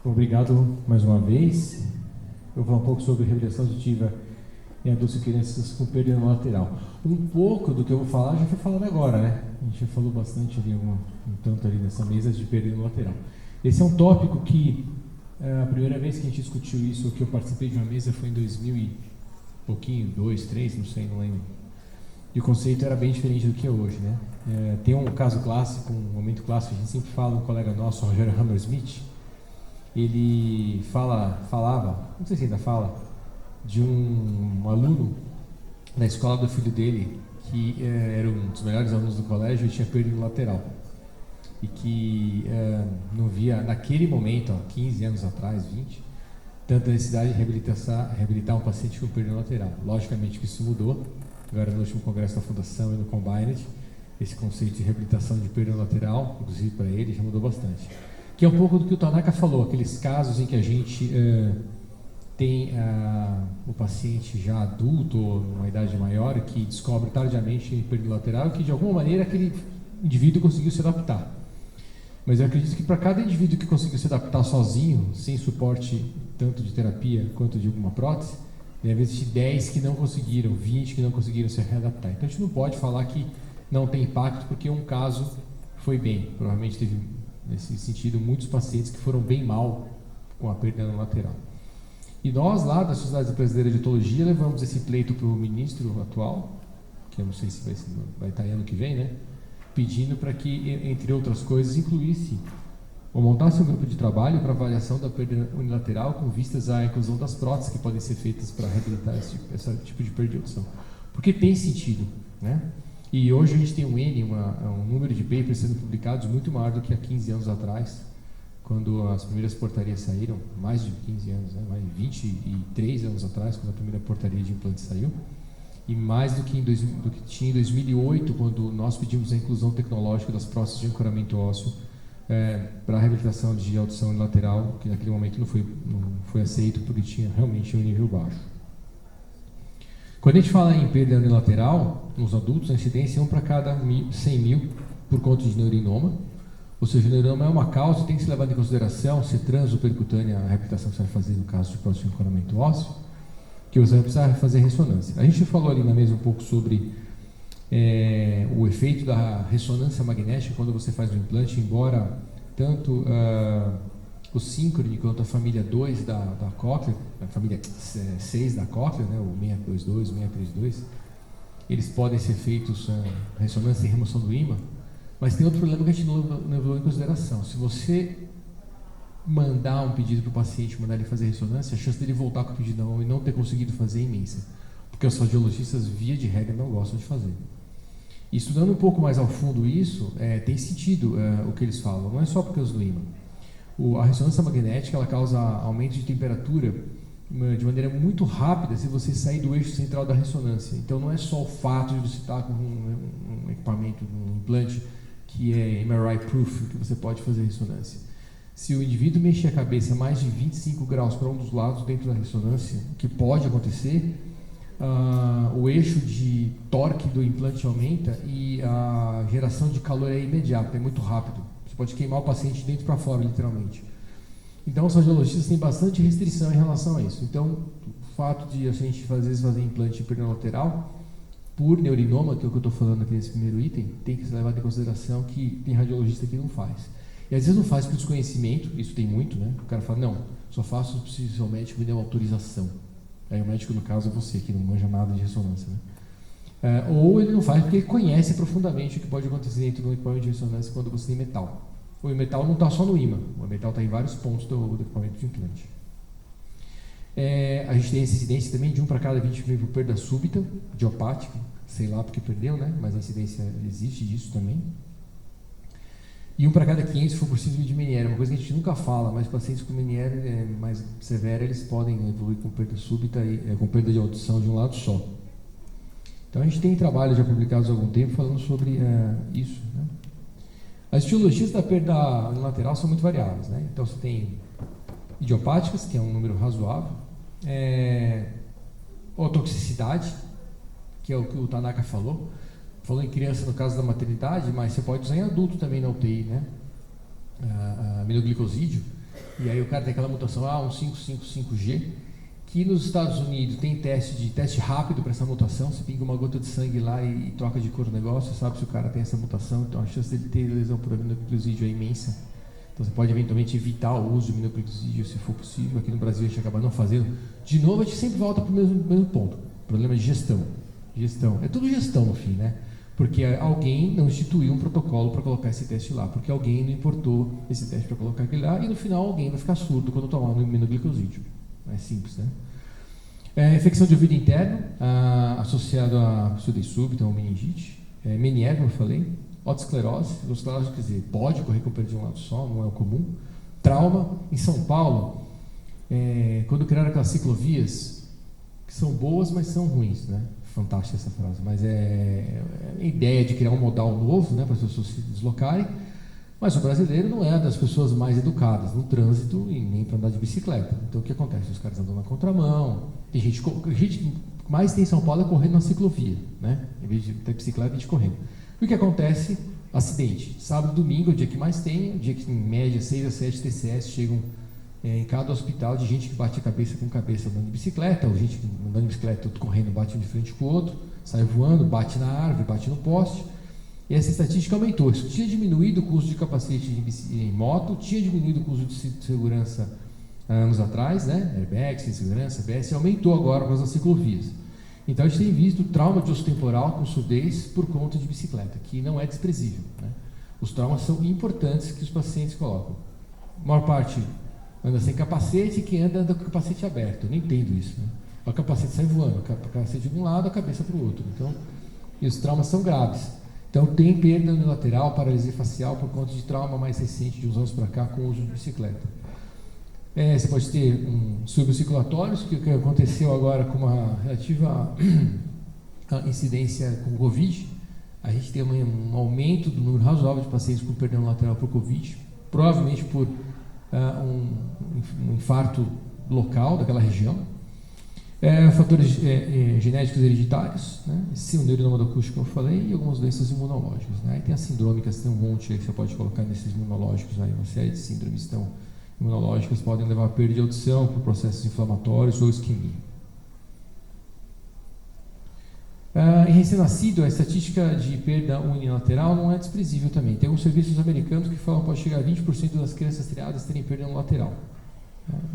Obrigado mais uma vez. Eu vou falar um pouco sobre reabilitação auditiva em adultos e crianças com perda lateral. Um pouco do que eu vou falar já foi falado agora, né? A gente já falou bastante ali, um tanto ali nessa mesa de perda lateral. Esse é um tópico que a primeira vez que a gente discutiu isso, que eu participei de uma mesa foi em 2000 e pouquinho, 2, 3, não sei, não lembro. E o conceito era bem diferente do que é hoje, né? Tem um caso clássico, um momento clássico, a gente sempre fala, um colega nosso, Rogério Hammersmith, ele falava, não sei se ainda fala, de um aluno na escola do filho dele, que era um dos melhores alunos do colégio e tinha perda lateral. E que não via, naquele momento, 15 anos atrás, 20, tanta necessidade de reabilitar um paciente com perda lateral. Logicamente que isso mudou, agora no último congresso da Fundação e no Combined, esse conceito de reabilitação de perda lateral, inclusive para ele, já mudou bastante. Que é um pouco do que o Tanaka falou, aqueles casos em que a gente tem o paciente já adulto ou numa idade maior que descobre tardiamente perda lateral e que de alguma maneira aquele indivíduo conseguiu se adaptar. Mas eu acredito que para cada indivíduo que conseguiu se adaptar sozinho, sem suporte tanto de terapia quanto de alguma prótese, deve existir 10 que não conseguiram, 20 que não conseguiram se readaptar. Então a gente não pode falar que não tem impacto porque um caso foi bem. Provavelmente teve, nesse sentido, muitos pacientes que foram bem mal com a perda lateral. E nós, lá da Sociedade Brasileira de Otologia, levamos esse pleito para o ministro atual, que eu não sei se vai estar ano que vem, né? Pedindo para que, entre outras coisas, incluísse ou montasse um grupo de trabalho para avaliação da perda unilateral com vistas à inclusão das próteses que podem ser feitas para reabilitar esse tipo de perda de audição. Porque tem sentido, né? E hoje a gente tem um número de papers sendo publicados muito maior do que há 15 anos atrás, quando as primeiras portarias saíram, mais de 15 anos, né? Mais de 23 anos atrás, quando a primeira portaria de implante saiu. E mais do que tinha em 2008, quando nós pedimos a inclusão tecnológica das próteses de ancoramento ósseo para a reabilitação de audição unilateral, que naquele momento não foi aceito porque tinha realmente um nível baixo. Quando a gente fala em perda unilateral, nos adultos, a incidência é 1 para cada 100 mil por conta de neurinoma, ou seja, o neurinoma é uma causa e tem que ser levado em consideração se transopercutânea a reabilitação que você vai fazer no caso de prótese de ancoramento ósseo, que você vai precisar fazer ressonância. A gente falou ali na mesa um pouco sobre o efeito da ressonância magnética quando você faz o implante, embora tanto o síncrone quanto a família 2 da cóclea, a família 6 da cóclea, né, o 622, o 632, eles podem ser feitos ressonância e remoção do ímã, mas tem outro problema que a gente não levou em consideração. Se você mandar um pedido para o paciente, mandar ele fazer ressonância, a chance dele voltar com o pedido na mão e não ter conseguido fazer é imensa, porque os radiologistas, via de regra, não gostam de fazer. E estudando um pouco mais ao fundo isso, tem sentido o que eles falam, não é só por causa do ímã. A ressonância magnética ela causa aumento de temperatura de maneira muito rápida se você sair do eixo central da ressonância. Então não é só o fato de você estar com um equipamento, um implante que é MRI-proof, que você pode fazer ressonância. Se o indivíduo mexer a cabeça mais de 25 graus para um dos lados dentro da ressonância, que pode acontecer, o eixo de torque do implante aumenta e a geração de calor é imediata, é muito rápido. Você pode queimar o paciente de dentro para fora, literalmente. Então, os radiologistas têm bastante restrição em relação a isso. Então, o fato de a gente, às vezes, fazer implante de perda lateral por neurinoma, que é o que eu estou falando aqui nesse primeiro item, tem que ser levado em consideração que tem radiologista que não faz. E às vezes não faz por desconhecimento, isso tem muito, né? O cara fala, não, só faço se o seu médico me der uma autorização. Aí o médico, no caso, é você, que não manja nada de ressonância, né? Ou ele não faz porque ele conhece profundamente o que pode acontecer dentro do equipamento de ressonância quando você tem metal. O metal não está só no ímã, o metal está em vários pontos do equipamento de implante. A gente tem essa incidência também de 1 para cada 20 mil por perda súbita, idiopática, sei lá porque perdeu, né? Mas a incidência existe disso também. E 1 para cada 500 se for por síndrome de Meniere, uma coisa que a gente nunca fala, mas pacientes com Meniere mais severa, eles podem evoluir com perda súbita e com perda de audição de um lado só. Então a gente tem trabalhos já publicados há algum tempo falando sobre isso, né? As etiologias da perda unilateral são muito variáveis, né? Então você tem idiopáticas, que é um número razoável, otoxicidade, que é o que o Tanaka falou em criança no caso da maternidade, mas você pode usar em adulto também na UTI, né? Aminoglicosídeo, E aí o cara tem aquela mutação A1555G, que nos Estados Unidos tem teste rápido para essa mutação. Você pinga uma gota de sangue lá e troca de cor o negócio, você sabe se o cara tem essa mutação. Então a chance dele ter lesão por aminoglicosídeo é imensa. Então você pode eventualmente evitar o uso de aminoglicosídeo se for possível. Aqui no Brasil a gente acaba não fazendo. De novo, a gente sempre volta para o mesmo ponto. Problema de gestão. É tudo gestão no fim, né? Porque alguém não instituiu um protocolo para colocar esse teste lá, porque alguém não importou esse teste para colocar aquele lá, e no final alguém vai ficar surdo quando tomar um aminoglicosídeo. É simples, né? Infecção de ouvido interno, associado a surdez súbita ou meningite, meniere, como eu falei, otosclerose, quer dizer, pode ocorrer com perda de um lado só, não é o comum. Trauma, em São Paulo, quando criaram aquelas ciclovias, que são boas, mas são ruins, né? Fantástica essa frase, mas a ideia de criar um modal novo, né, para as pessoas se deslocarem, mas o brasileiro não é das pessoas mais educadas no trânsito e nem para andar de bicicleta. Então o que acontece? Os caras andam na contramão, tem gente mais tem em São Paulo é correndo na ciclovia, né? Em vez de ter bicicleta, a gente correndo. E o que acontece? Acidente. Sábado e domingo é o dia que mais tem, o dia que em média 6 a 7 TCS chegam em cada hospital de gente que bate a cabeça com cabeça andando de bicicleta, ou gente andando de bicicleta, outro correndo, bate um de frente com o outro, sai voando, bate na árvore, bate no poste. E essa estatística aumentou. Isso tinha diminuído o custo de capacete em moto, tinha diminuído o custo de segurança há anos atrás, né? Airbag, segurança, ABS, e aumentou agora por causa das ciclovias. Então a gente tem visto trauma de osso temporal com surdez por conta de bicicleta, que não é desprezível, né? Os traumas são importantes que os pacientes colocam. A maior parte anda sem capacete, e quem anda com o capacete aberto. Eu não entendo isso, né? O capacete sai voando, o capacete de um lado, a cabeça para o outro. Então, e os traumas são graves. Então tem perda unilateral, paralisia facial por conta de trauma mais recente, de uns anos para cá, com o uso de bicicleta. Você pode ter distúrbios circulatórios, que aconteceu agora com uma relativa incidência com o Covid. A gente tem um aumento do número razoável de pacientes com perda unilateral por Covid, provavelmente por um infarto local daquela região. Fatores genéticos hereditários, né? Esse neurinoma do acústico que eu falei, e algumas doenças imunológicas, né? Aí tem as sindrômicas, tem um monte aí que você pode colocar nesses imunológicos, aí, uma série de síndromes imunológicas podem levar a perda de audição por processos inflamatórios ou isquemia. Em recém-nascido, a estatística de perda unilateral não é desprezível também. Tem alguns serviços americanos que falam que pode chegar a 20% das crianças triadas terem perda unilateral.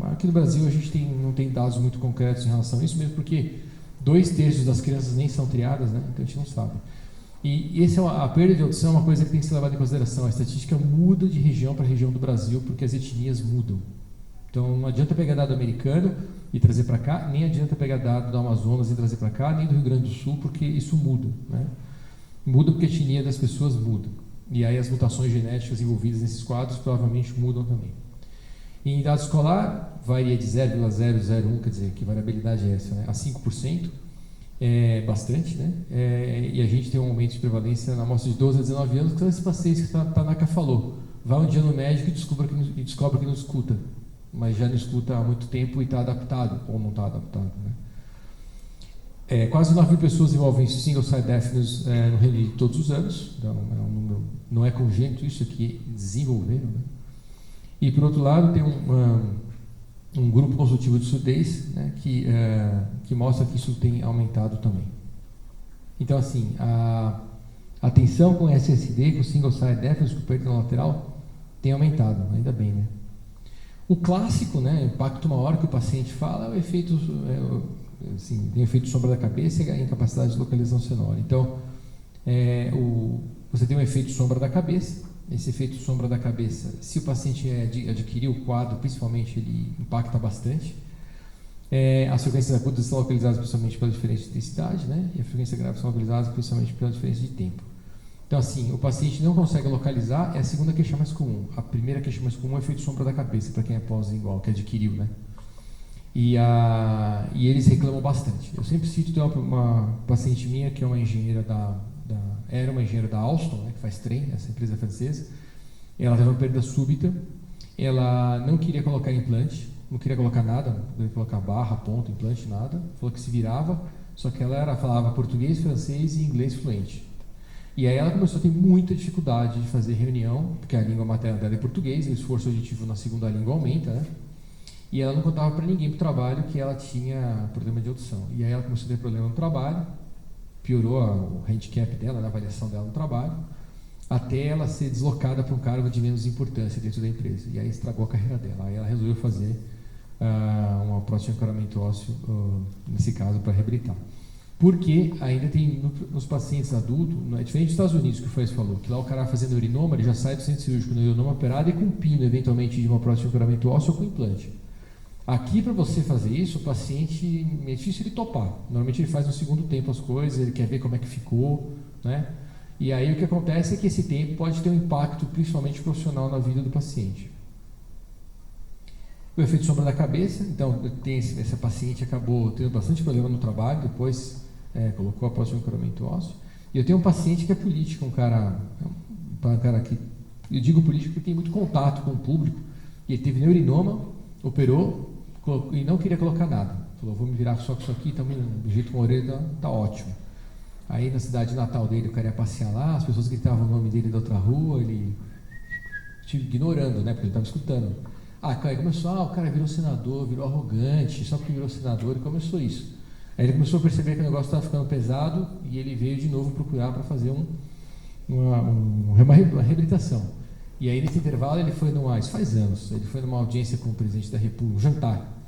Aqui no Brasil a gente não tem dados muito concretos em relação a isso, mesmo porque 2/3 das crianças nem são triadas, né? Então a gente não sabe. E a perda de audição é uma coisa que tem que ser levada em consideração. A estatística muda de região para região do Brasil porque as etnias mudam. Então não adianta pegar dado americano e trazer para cá, nem adianta pegar dado do Amazonas e trazer para cá, nem do Rio Grande do Sul, porque isso muda, né? Muda porque a etnia das pessoas muda. E aí as mutações genéticas envolvidas nesses quadros provavelmente mudam também. Em dado escolar, varia de 0,001, quer dizer, que variabilidade é essa, né? A 5%, é bastante, né? E a gente tem um aumento de prevalência na amostra de 12 a 19 anos, que são esses pacientes que a Tanaka falou. Vai um dia no médico e descobre que não escuta, mas já não escuta há muito tempo e está adaptado, ou não está adaptado, né? Quase 9 mil pessoas envolvem single-side deafness no Reino Unido todos os anos, então é um número, não é congênito, isso aqui desenvolveram, né? E, por outro lado, tem um grupo consultivo de surdez, né, que mostra que isso tem aumentado também. Então, assim, a atenção com SSD, com Single Side Deafness, com perda lateral, tem aumentado, ainda bem, né? O clássico, né, impacto maior que o paciente fala, é o efeito, tem o efeito sombra da cabeça e a incapacidade de localização sonora. Então, você tem um efeito sombra da cabeça. Esse efeito sombra da cabeça, se o paciente adquirir o quadro, principalmente, ele impacta bastante. As frequências agudas são localizadas principalmente pela diferença de intensidade, né? E as frequências graves são localizadas principalmente pela diferença de tempo. Então, assim, o paciente não consegue localizar, é a segunda queixa mais comum. A primeira queixa mais comum é o efeito sombra da cabeça, para quem é pós-lingual, que adquiriu, né? E eles reclamam bastante. Eu sempre cito, tem uma paciente minha que é uma engenheira era uma engenheira da Alstom, né, que faz trem, essa empresa francesa. Ela teve uma perda súbita, ela não queria colocar implante, não queria colocar nada, não queria colocar barra, ponto, implante, nada. Falou que se virava, só que ela falava português, francês e inglês fluente. E aí ela começou a ter muita dificuldade de fazer reunião, porque a língua materna dela é português, e o esforço auditivo na segunda língua aumenta, né? E ela não contava para ninguém pro trabalho que ela tinha problema de audição. E aí ela começou a ter problema no trabalho, piorou o handicap dela, a avaliação dela no trabalho, até ela ser deslocada para um cargo de menos importância dentro da empresa. E aí estragou a carreira dela. Aí ela resolveu fazer uma prótese de ancoramento ósseo, nesse caso, para reabilitar. Porque ainda tem, nos pacientes adultos, é diferente dos Estados Unidos, que o Faz falou, que lá o cara fazendo urinoma, ele já sai do centro cirúrgico no urinoma operado e com pino, eventualmente, de uma prótese de ancoramento ósseo ou com implante. Aqui, para você fazer isso, o paciente, é difícil ele topar. Normalmente ele faz no segundo tempo as coisas, ele quer ver como é que ficou, né? E aí o que acontece é que esse tempo pode ter um impacto, principalmente profissional, na vida do paciente. O efeito sombra da cabeça, então essa paciente acabou tendo bastante problema no trabalho, depois colocou a prótese de ancoramento ósseo. E eu tenho um paciente que é político, um cara que, eu digo político porque tem muito contato com o público, e ele teve neurinoma, operou, e não queria colocar nada. Falou, vou me virar só com isso aqui, também do jeito com a orelha tá ótimo. Aí na cidade natal dele, o cara ia passear lá, as pessoas gritavam o nome dele da outra rua, ele ignorando, né, porque ele estava escutando. Aí começou, o cara virou senador, virou arrogante, só porque virou senador, e começou isso. Aí ele começou a perceber que o negócio estava ficando pesado, e ele veio de novo procurar para fazer uma reabilitação. E aí nesse intervalo ele foi isso faz anos, ele foi numa audiência com o presidente da República, um jantar.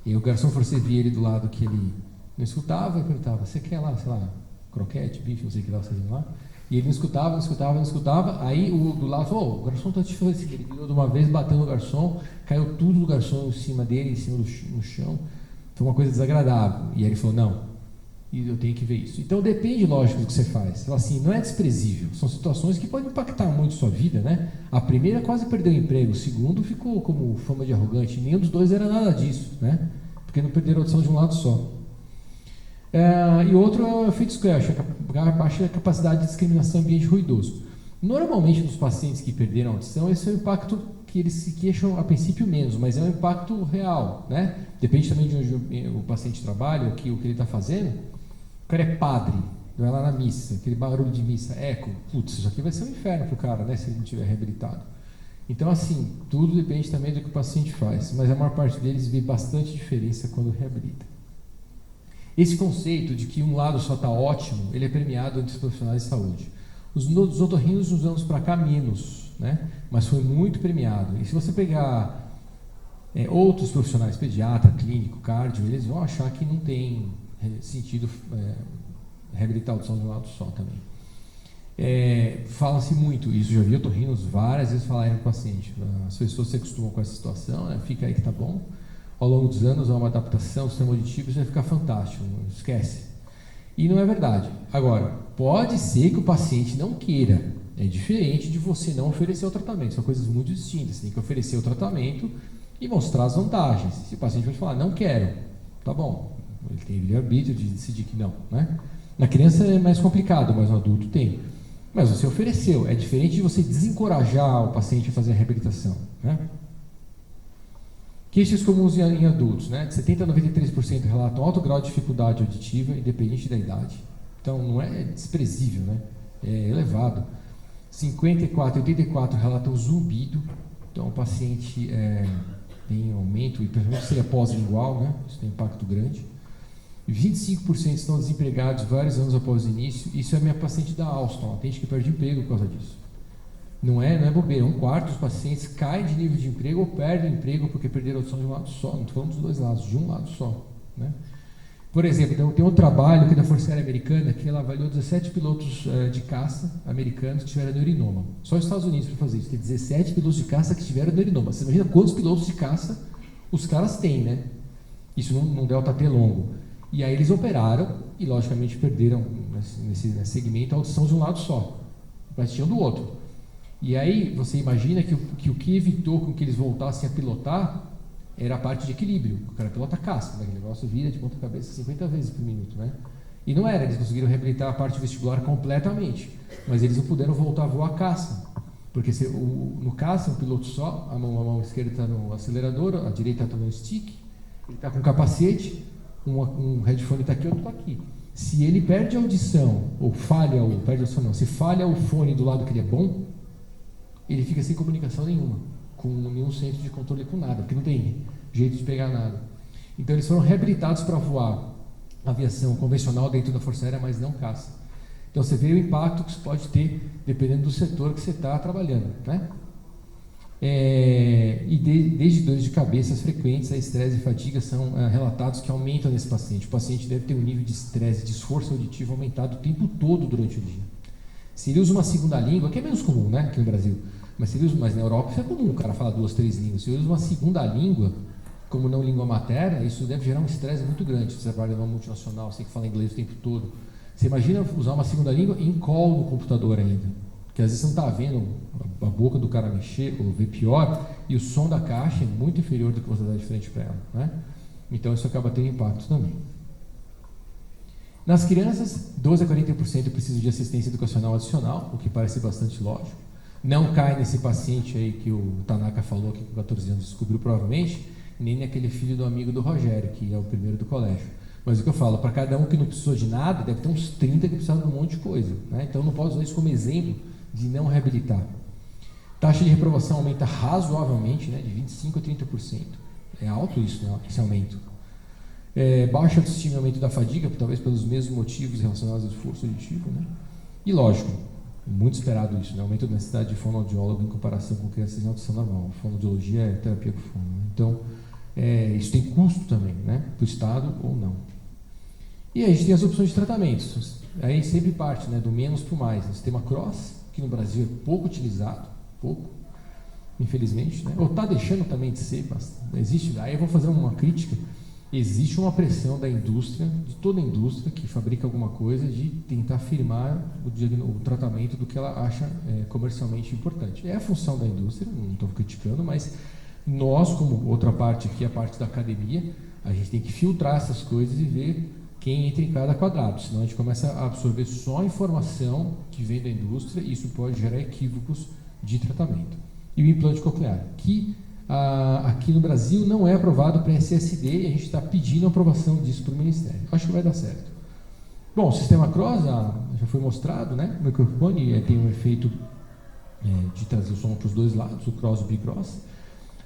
E o garçom foi servir ele do lado que ele não escutava, e perguntava, você quer lá, sei lá, croquete, bife, não sei o que lá vocês iam lá? E ele não escutava, aí o do lado falou, o garçom está te fazendo, ele virou de uma vez, bateu no garçom, caiu tudo do garçom em cima dele, em cima no chão, foi uma coisa desagradável. E aí ele falou, não, eu tenho que ver isso. Então depende, lógico, do que você faz. Então, assim, não é desprezível, são situações que podem impactar muito a sua vida, né? A primeira quase perdeu o emprego, o segundo ficou como fama de arrogante, nenhum dos dois era nada disso, né? Porque não perderam a audição de um lado só. E outro é o efeito Squash, a baixa capacidade de discriminação em ambiente ruidoso. Normalmente, nos pacientes que perderam a audição, esse é o impacto que eles se queixam a princípio menos, mas é um impacto real, né? Depende também de onde o paciente trabalha, o que ele está fazendo. O cara é padre, vai lá na missa, aquele barulho de missa, eco, putz, isso aqui vai ser um inferno para o cara, né, se ele não estiver reabilitado. Então, assim, tudo depende também do que o paciente faz, mas a maior parte deles vê bastante diferença quando reabilita. Esse conceito de que um lado só está ótimo, ele é premiado entre os profissionais de saúde. Os otorrinos nos anos para cá menos, né? Mas foi muito premiado. E se você pegar outros profissionais, pediatra, clínico, cardio, eles vão achar que não tem sentido reabilitar a audição de um lado só também. Fala-se muito, isso já vi otorrinos várias vezes falarem com o paciente. As pessoas se acostumam com essa situação, né? Fica aí que tá bom. Ao longo dos anos, há uma adaptação do sistema auditivo, isso vai ficar fantástico, não esquece. E não é verdade. Agora, pode ser que o paciente não queira. É diferente de você não oferecer o tratamento. São coisas muito distintas. Você tem que oferecer o tratamento e mostrar as vantagens. Se o paciente vai falar, não quero, tá bom. Ele tem livre-arbítrio de decidir que não, né? Na criança é mais complicado, mas no adulto tem. Mas você ofereceu. É diferente de você desencorajar o paciente a fazer a reabilitação, né? Queixas comuns em adultos, né? De 70% a 93% relatam alto grau de dificuldade auditiva, independente da idade. Então, não é desprezível, né? É elevado. 54% a 84% relatam zumbido. Então, o paciente tem aumento, e principalmente se ele é pós-lingual, né? Isso tem impacto grande. 25% estão desempregados vários anos após o início. Isso é a minha paciente da Alstom. Ela tem gente que perde emprego por causa disso. Não é bobeira, 1/4 dos pacientes caem de nível de emprego ou perdem o emprego porque perderam a audição de um lado só, não estou falando dos dois lados, de um lado só, né? Por exemplo, tem um trabalho aqui da Força Aérea Americana que ela avaliou 17 pilotos de caça americanos que tiveram neurinoma. Só os Estados Unidos para fazer isso, tem 17 pilotos de caça que tiveram neurinoma. Você imagina quantos pilotos de caça os caras têm, né? Isso num delta T longo. E aí eles operaram e logicamente perderam nesse segmento a audição de um lado só, mas tinham do outro. E aí você imagina que o que evitou com que eles voltassem a pilotar era a parte de equilíbrio. O cara pilota caça, né? O negócio vira de ponta cabeça 50 vezes por minuto, né? E não era, eles conseguiram reabilitar a parte vestibular completamente, mas eles não puderam voltar a voar caça, porque no caça, um piloto só, a mão esquerda está no acelerador, a direita está no stick, ele está com capacete, um headphone está aqui, outro está aqui. Se ele perde a audição, ou falha, ou perde a audição não, se falha o fone do lado que ele é bom, ele fica sem comunicação nenhuma, com nenhum centro de controle, com nada, porque não tem jeito de pegar nada. Então eles foram reabilitados para voar aviação convencional dentro da Força Aérea, mas não caça. Então você vê o impacto que isso pode ter, dependendo do setor que você está trabalhando, né? Desde dores de cabeça frequentes, a estresse e fadiga são relatados que aumentam nesse paciente. O paciente deve ter um nível de estresse e de esforço auditivo aumentado o tempo todo durante o dia. Se ele usa uma segunda língua, que é menos comum, né, aqui no Brasil, mas na Europa isso é comum, o cara fala 2, 3 línguas. Se ele usa uma segunda língua, como não língua materna, isso deve gerar um estresse muito grande. Você trabalha numa multinacional, você tem que falar inglês o tempo todo. Você imagina usar uma segunda língua em call no computador ainda, que às vezes você não está vendo a boca do cara mexer, ou ver pior, e o som da caixa é muito inferior do que você dá de frente para ela, né? Então isso acaba tendo impacto também. Nas crianças, 12 a 40% precisam de assistência educacional adicional, o que parece bastante lógico. Não cai nesse paciente aí que o Tanaka falou, que com 14 anos descobriu provavelmente, nem naquele filho do amigo do Rogério, que é o primeiro do colégio. Mas o que eu falo, para cada um que não precisou de nada, deve ter uns 30 que precisaram de um monte de coisa, né? Então não posso usar isso como exemplo de não reabilitar. Taxa de reprovação aumenta razoavelmente, né, de 25% a 30%. É alto isso, né, esse aumento. Baixa autoestima e aumento da fadiga, talvez pelos mesmos motivos relacionados ao esforço auditivo, né? E lógico, muito esperado isso, né? Aumento da necessidade de fonoaudiólogo em comparação com crianças em audição normal. Fonoaudiologia é terapia com fono, né? Então, isso tem custo também, né? Para o Estado ou não. E aí a gente tem as opções de tratamentos. Aí sempre parte, né, do menos para o mais. O sistema CROSS, que no Brasil é pouco utilizado, infelizmente, né? Ou está deixando também de ser, mas existe. Aí eu vou fazer uma crítica. Existe uma pressão da indústria, de toda a indústria que fabrica alguma coisa, de tentar firmar o tratamento do que ela acha comercialmente importante. É a função da indústria, não estou criticando, mas nós, como outra parte aqui, a parte da academia, a gente tem que filtrar essas coisas e ver quem entra em cada quadrado, senão a gente começa a absorver só a informação que vem da indústria e isso pode gerar equívocos de tratamento. E o implante coclear, que aqui no Brasil não é aprovado para SSD e a gente está pedindo a aprovação disso para o Ministério. Acho que vai dar certo. Bom, o sistema CROSS já foi mostrado, né? O microfone tem um efeito de trazer o som para os dois lados, o CROSS e o BICROSS.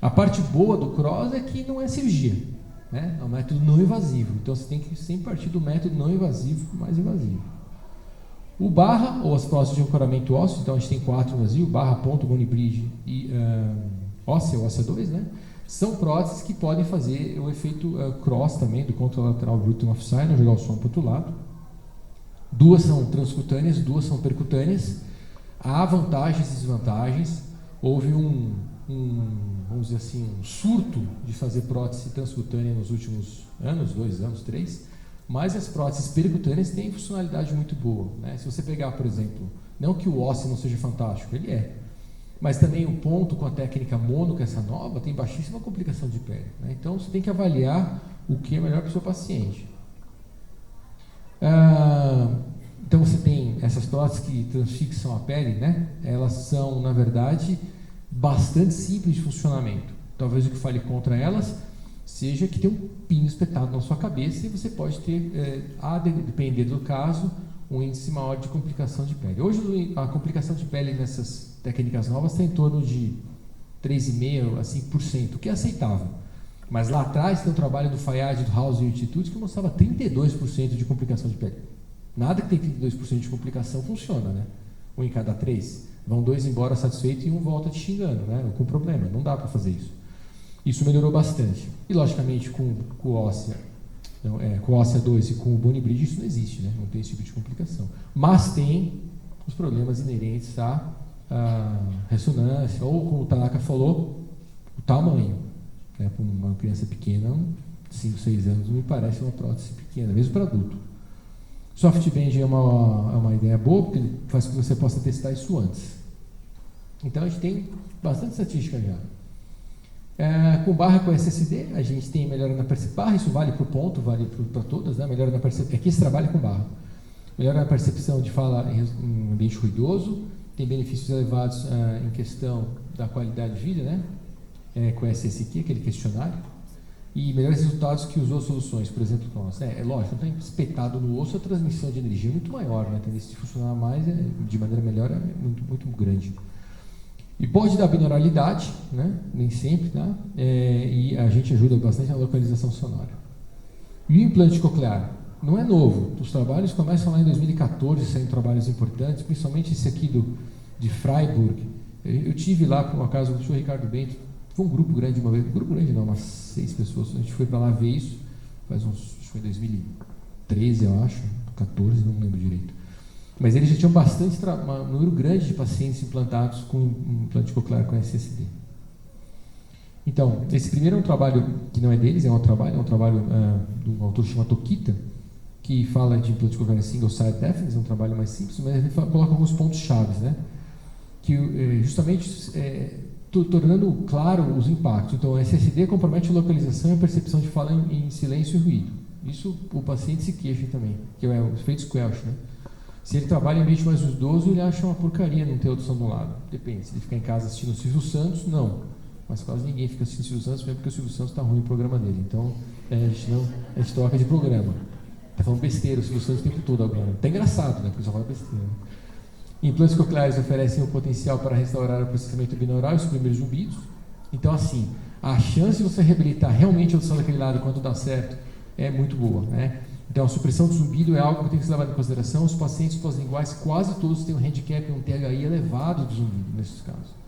A parte boa do CROSS é que não é cirurgia, né? É um método não invasivo, então você tem que sempre partir do método não invasivo para o mais invasivo. O barra, ou as próteses de ancoramento ósseo, então a gente tem 4 no Brasil, barra, ponto, bone bridge e óssea 2, né? São próteses que podem fazer o efeito cross também, do contralateral brutum of sinus, jogar o som para o outro lado. 2 são transcutâneas, 2 são percutâneas. Há vantagens e desvantagens. Houve vamos dizer assim, um surto de fazer prótese transcutânea nos últimos anos, 2 anos, 3, mas as próteses percutâneas têm funcionalidade muito boa, né? Se você pegar, por exemplo, não que o ósseo não seja fantástico, ele é, mas também o ponto com a técnica mono, que é essa nova, tem baixíssima complicação de pele, né? Então você tem que avaliar o que é melhor para o seu paciente. Então você tem essas próteses que transfixam a pele, né? Elas são, na verdade, bastante simples de funcionamento. Talvez o que fale contra elas seja que tem um pino espetado na sua cabeça e você pode ter, a depender do caso, um índice maior de complicação de pele. Hoje a complicação de pele nessas técnicas novas está em torno de 3,5% a 5%, o que é aceitável. Mas lá atrás tem um trabalho do Fayad do House Institute que mostrava 32% de complicação de pele. Nada que tem 32% de complicação funciona, né? 1 em cada 3. Vão 2 embora satisfeitos e 1 volta te xingando, né? Ou com problema. Não dá para fazer isso. Isso melhorou bastante. E logicamente com o óssea, com o óssea 2 e com o bone bridge isso não existe, né? Não tem esse tipo de complicação. Mas tem os problemas inerentes à ressonância, ou como o Tanaka falou, o tamanho, né? Para uma criança pequena, 5, 6 anos, não me parece uma prótese pequena, mesmo para adulto. SoftBand é uma ideia boa, porque ele faz com que você possa testar isso antes. Então a gente tem bastante estatística já. Com barra com SSD, a gente tem melhora na percepção. Barra, isso vale para o ponto, vale para todas, né? Melhora na percepção. Aqui se trabalha com barra. Melhora na percepção de fala em ambiente ruidoso, tem benefícios elevados em questão da qualidade de vida, né? Com SSQ, aquele questionário. e melhores resultados que usou soluções, por exemplo, com nós. É lógico, não está espetado no osso, a transmissão de energia é muito maior, né? A tendência de funcionar mais de maneira melhor é muito, muito grande. E pode dar binauralidade, né? Nem sempre, tá? E a gente ajuda bastante na localização sonora. E o implante coclear? Não é novo. Os trabalhos começam lá em 2014, saindo trabalhos importantes, principalmente esse aqui de Freiburg. Eu tive lá, por um acaso, com o senhor Ricardo Bento. Foi um grupo grande uma vez. Um grupo grande não, umas 6 pessoas. A gente foi para lá ver isso, acho que foi em 2013, eu acho, 14, não lembro direito. Mas eles já tinham bastante, um número grande de pacientes implantados com implante coclear com SSD. Então, esse primeiro é um trabalho que não é deles, é um trabalho de um autor chamado Tokita, que fala de implante coclear single side deafness, é um trabalho mais simples, mas ele coloca alguns pontos chaves, né? Que justamente tornando claro os impactos. Então, o SSD compromete a localização e a percepção de fala em silêncio e ruído. Isso o paciente se queixa também, que é o efeito squelch, né? Se ele trabalha em ambiente mais idoso, ele acha uma porcaria não ter audição do lado. Depende, se ele ficar em casa assistindo o Silvio Santos, não. Mas quase ninguém fica assistindo o Silvio Santos, mesmo porque o Silvio Santos está ruim o programa dele. Então, a gente troca de programa. Está falando besteira o Silvio Santos o tempo todo agora. Tá engraçado, né? Porque só fala besteira. Implantes cocleares oferecem o potencial para restaurar o processamento binaural e suprimir zumbidos. Então, assim, a chance de você reabilitar realmente a audição daquele lado quando dá certo é muito boa, né? Então, a supressão do zumbido é algo que tem que ser levado em consideração. Os pacientes pós-linguais, quase todos têm um handicap, um THI elevado de zumbido, nesses casos.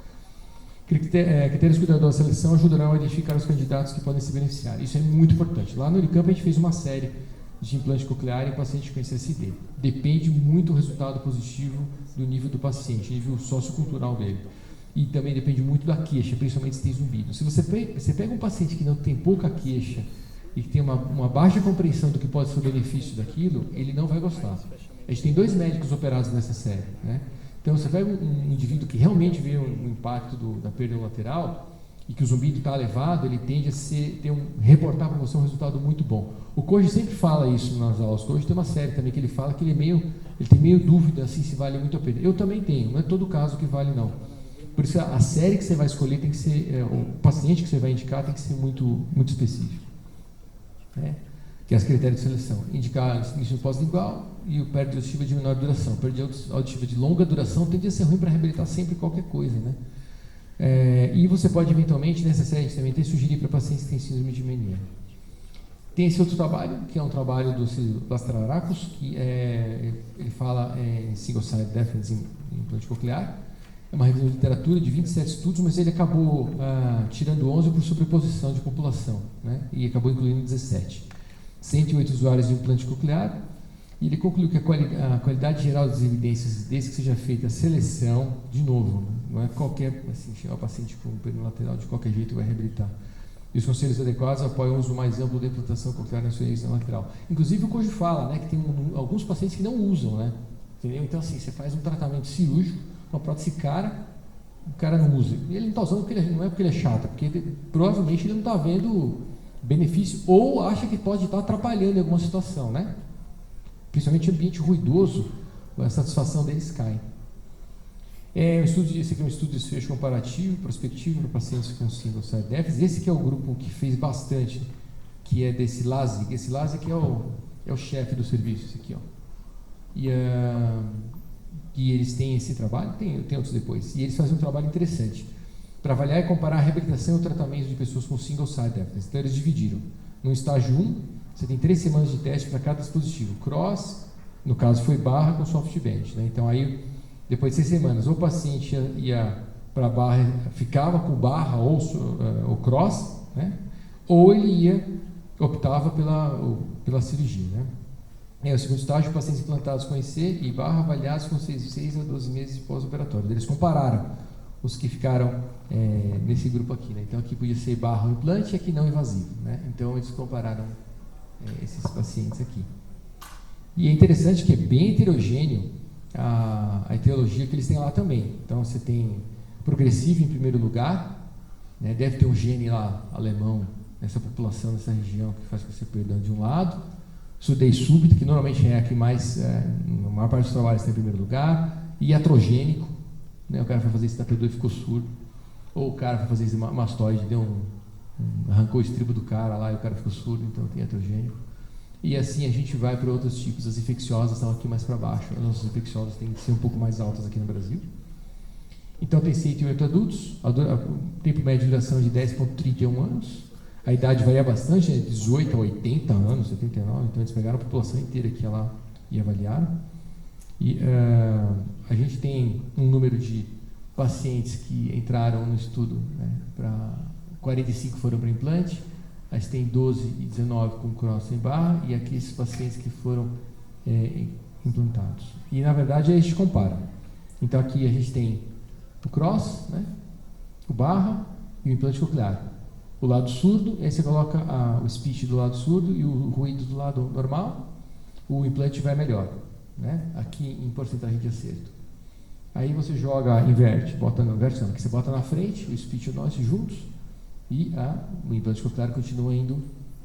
Critérios cuidadosos da seleção ajudarão a identificar os candidatos que podem se beneficiar. Isso é muito importante. Lá no Unicamp, a gente fez uma série de implante coclear em pacientes com SSD. Depende muito do resultado positivo do nível do paciente, nível sociocultural dele. E também depende muito da queixa, principalmente se tem zumbido. Se você pega um paciente que não tem pouca queixa e que tem uma baixa compreensão do que pode ser o benefício daquilo, ele não vai gostar. A gente tem 2 médicos operados nessa série, né? Então, você pega um indivíduo que realmente vê um impacto da perda lateral e que o zumbido está elevado, ele tende a reportar para você um resultado muito bom. O Koji sempre fala isso nas aulas. O Koji tem uma série também que ele fala que ele tem meio dúvida assim, se vale muito a pena. Eu também tenho, não é todo caso que vale não. Por isso, a série que você vai escolher tem que ser, o paciente que você vai indicar tem que ser muito, muito específico. Né? Que é os critérios de seleção. Indicar início pós-lingual e o perda auditiva de menor duração. Perda auditiva de longa duração tende a ser ruim para reabilitar sempre qualquer coisa, né? E você pode eventualmente, nessa série, também sugerir para pacientes que têm síndrome de Meniere. Tem esse outro trabalho, que é um trabalho do Lastraracos, que ele fala em single-side deafness em implante coclear. É uma revisão de literatura de 27 estudos, mas ele acabou tirando 11 por sobreposição de população, né? E acabou incluindo 17. 108 usuários de implante coclear, e ele concluiu que a qualidade geral das evidências, desde que seja feita a seleção, de novo, não é qualquer, assim, chegar o paciente com perda lateral de qualquer jeito vai reabilitar. E os conselhos adequados apoiam o uso mais amplo da implantação coclear na sua região lateral. Inclusive o Koji fala, né, que tem alguns pacientes que não usam, né? Entendeu? Então, assim, você faz um tratamento cirúrgico, uma prótese cara, o cara não usa. E ele não está usando não é porque ele é chato, porque provavelmente ele não está vendo benefício ou acha que pode estar atrapalhando em alguma situação, né? Principalmente em ambiente ruidoso, a satisfação deles cai. Esse aqui é um estudo de desfecho comparativo, prospectivo para pacientes com single-side deafness. Esse que é o grupo que fez bastante, que é desse LASIK. Esse LASIK é o chefe do serviço, esse aqui, ó. E eles têm esse trabalho, tem outros depois, e eles fazem um trabalho interessante para avaliar e comparar a reabilitação e o tratamento de pessoas com single-side deafness. Então eles dividiram. No estágio 1, você tem 3 semanas de teste para cada dispositivo. Cross, no caso foi barra com softband, né? Então aí, depois de 6 semanas, ou o paciente ia para a barra, ficava com barra ou cross, né? Ou ele optava pela cirurgia, né? O segundo estágio, pacientes implantados com IC e barra avaliados com 6 a 12 meses de pós-operatório. Eles compararam os que ficaram nesse grupo aqui, né? Então aqui podia ser barra ou implante e aqui não invasivo, né? Então eles compararam esses pacientes aqui. E é interessante que é bem heterogêneo a etiologia que eles têm lá também. Então você tem progressivo em primeiro lugar, né? Deve ter um gene lá alemão nessa população, nessa região, que faz com que você perda de um lado. Surdez súbita, que normalmente é a que mais, na maior parte dos trabalhos está em primeiro lugar. E iatrogênico, né? O cara foi fazer esse tapedor e ficou surdo. Ou o cara foi fazer esse mastoide, deu arrancou o estribo do cara lá e o cara ficou surdo, então tem iatrogênico. E assim a gente vai para outros tipos. As infecciosas estão aqui mais para baixo. As nossas infecciosas têm que ser um pouco mais altas aqui no Brasil. Então tem 108 adultos, o tempo médio de duração de 10,31 anos. A idade varia bastante, 18 a 80 anos, 79, então eles pegaram a população inteira que lá e avaliaram. E a gente tem um número de pacientes que entraram no estudo, né, 45 foram para implante, a gente tem 12 e 19 com cross sem barra, e aqui esses pacientes que foram implantados. E na verdade a gente compara. Então aqui a gente tem o cross, né, o barra e o implante coclear. O lado surdo, aí você coloca o speech do lado surdo e o ruído do lado normal, o implante vai melhor, né, aqui em porcentagem de acerto. Aí você joga, inverte, aqui você bota na frente o speech e o noise juntos e o implante coclear continua indo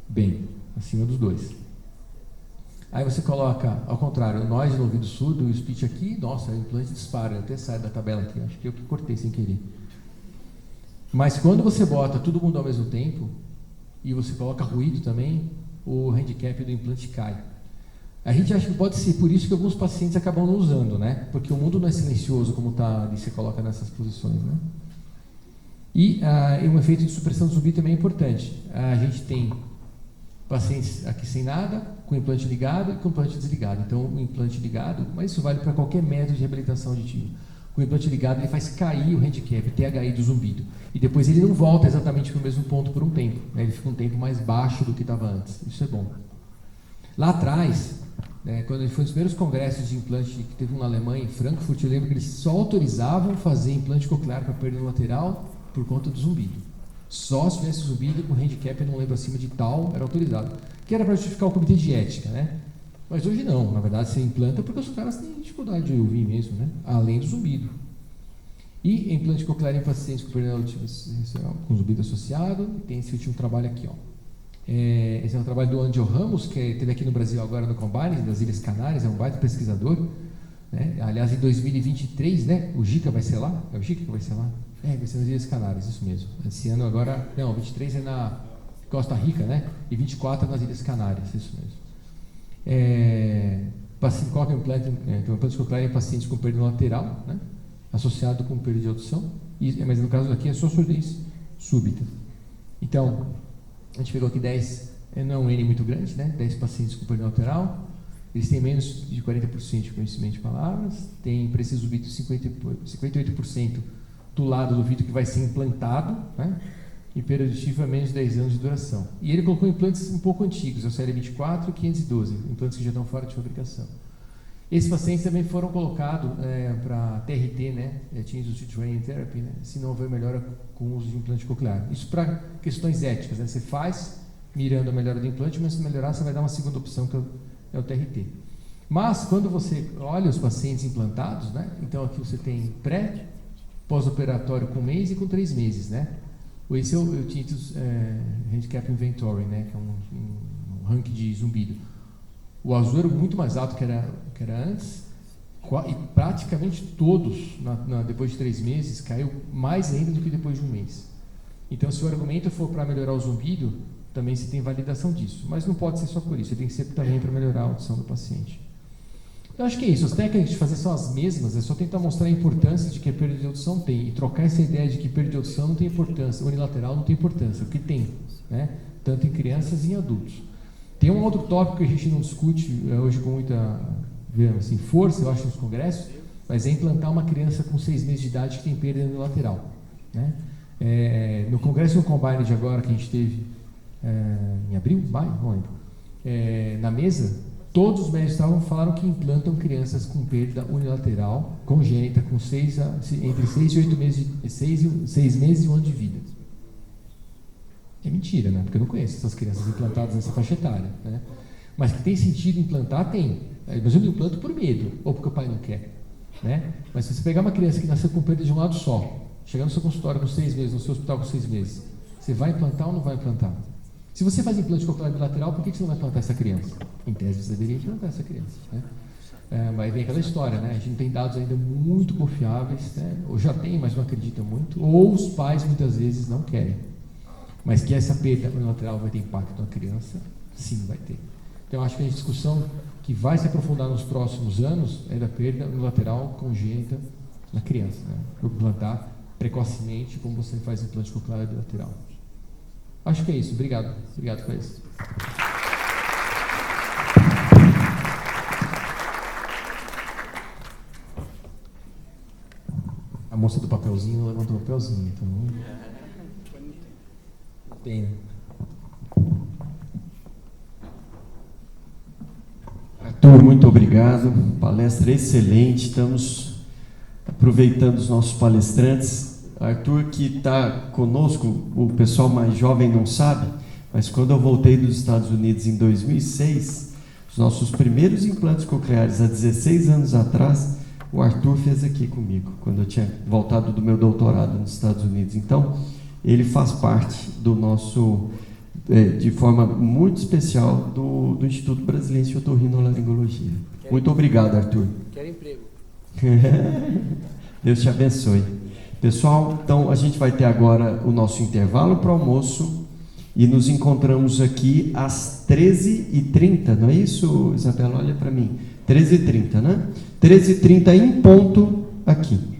bem, acima dos dois. Aí você coloca, ao contrário, o noise no ouvido surdo e o speech aqui, nossa, o implante dispara, até sai da tabela aqui, acho que eu que cortei sem querer. Mas quando você bota todo mundo ao mesmo tempo e você coloca ruído também, o handicap do implante cai. A gente acha que pode ser por isso que alguns pacientes acabam não usando, né? Porque o mundo não é silencioso como está ali, você coloca nessas posições, né? E um efeito de supressão do zumbido também é importante. A gente tem pacientes aqui sem nada, com implante ligado e com implante desligado. Então, o implante ligado, mas isso vale para qualquer método de reabilitação auditiva. Com o implante ligado, ele faz cair o handicap, o THI do zumbido. E depois ele não volta exatamente para o mesmo ponto por um tempo, né? Ele fica um tempo mais baixo do que estava antes. Isso é bom. Lá atrás, quando ele foi nos primeiros congressos de implante que teve um na Alemanha, em Frankfurt, eu lembro que eles só autorizavam fazer implante coclear para perda lateral por conta do zumbido. Só se tivesse zumbido com handicap, eu não lembro, acima de tal, era autorizado. Que era para justificar o comitê de ética, né? Mas hoje não, na verdade você implanta porque os caras têm dificuldade de ouvir mesmo, né? Além do zumbido. E implante coclear em pacientes com perda auditiva com zumbido associado, tem esse último trabalho aqui, ó. Esse é um trabalho do Angel Ramos, que teve aqui no Brasil agora no Combine, das Ilhas Canárias, é um baita pesquisador, né? Aliás, em 2023, né? O Gica vai ser lá? É o Gica que vai ser lá? Vai ser nas Ilhas Canárias, isso mesmo. Esse ano agora, não, 23 é na Costa Rica, né? E 24 é nas Ilhas Canárias, isso mesmo. Coloca implante coclear em pacientes com perda lateral, né? Associado com perda de audição, mas no caso aqui é só surdez súbita. Então, a gente pegou aqui 10, não é um N muito grande, né? 10 pacientes com perda lateral, eles têm menos de 40% de conhecimento de palavras, tem para esses ouvidos 58% do lado do ouvido que vai ser implantado, né? E perda auditiva é menos de 10 anos de duração. E ele colocou implantes um pouco antigos, é o CL24 e 512, implantes que já estão fora de fabricação. Esses pacientes também foram colocados para TRT, né? Change to Training Therapy, né? Se não houver melhora com o uso de implante coclear. Isso para questões éticas, né? Você faz mirando a melhora do implante, mas se melhorar, você vai dar uma segunda opção, que é o TRT. Mas, quando você olha os pacientes implantados, né? Então aqui você tem pré, pós-operatório com 1 mês e com 3 meses, né? Esse é o Tinnitus Handicap Inventory, né? Que é um ranking de zumbido. O azul era muito mais alto que era antes, e praticamente todos, depois de 3 meses, caiu mais ainda do que depois de 1 mês. Então, se o argumento for para melhorar o zumbido, também se tem validação disso. Mas não pode ser só por isso, tem que ser também para melhorar a audição do paciente. Eu acho que é isso, as técnicas de fazer são as mesmas, é só tentar mostrar a importância de que a perda de audição tem, e trocar essa ideia de que perda de audição não tem importância, unilateral não tem importância, o que tem, né? Tanto em crianças e em adultos. Tem um outro tópico que a gente não discute hoje com muita assim, força, eu acho, nos congressos, mas é implantar uma criança com 6 meses de idade que tem perda unilateral, né? No congresso no Combine de agora, que a gente teve em abril, maio, não lembro, na mesa, todos os médicos falaram que implantam crianças com perda unilateral congênita com entre 6 e 8 meses, 6 meses e 1 ano de vida. É mentira, né? Porque eu não conheço essas crianças implantadas nessa faixa etária, né? Mas que tem sentido implantar, tem. Mas eu não implanto por medo, ou porque o pai não quer, né? Mas se você pegar uma criança que nasceu com perda de um lado só, chegar no seu consultório com 6 meses, no seu hospital com 6 meses, você vai implantar ou não vai implantar? Se você faz implante coclear bilateral, por que você não vai implantar essa criança? Em tese, você deveria implantar essa criança, né? Mas vem aquela história, né? A gente não tem dados ainda muito confiáveis, né? Ou já tem, mas não acreditam muito, ou os pais muitas vezes não querem. Mas que essa perda unilateral vai ter impacto na criança, sim, vai ter. Então, acho que a discussão que vai se aprofundar nos próximos anos é da perda unilateral congênita na criança, né? Implantar precocemente, como você faz implante coclear bilateral. Acho que é isso. Obrigado. Obrigado por isso. A moça do papelzinho levantou o papelzinho, então. Pena. Arthur, muito obrigado. Palestra excelente. Estamos aproveitando os nossos palestrantes. Arthur, que está conosco, o pessoal mais jovem não sabe, mas quando eu voltei dos Estados Unidos em 2006, os nossos primeiros implantes cocleares, há 16 anos atrás, o Arthur fez aqui comigo, quando eu tinha voltado do meu doutorado nos Estados Unidos. Então, ele faz parte do nosso, de forma muito especial, do Instituto Brasileiro de Otorrinolaringologia. Muito obrigado, Arthur. Quero emprego. Deus te abençoe. Pessoal, então a gente vai ter agora o nosso intervalo para o almoço e nos encontramos aqui às 13h30, não é isso, Isabela? Olha para mim. 13h30, né? 13h30 em ponto aqui.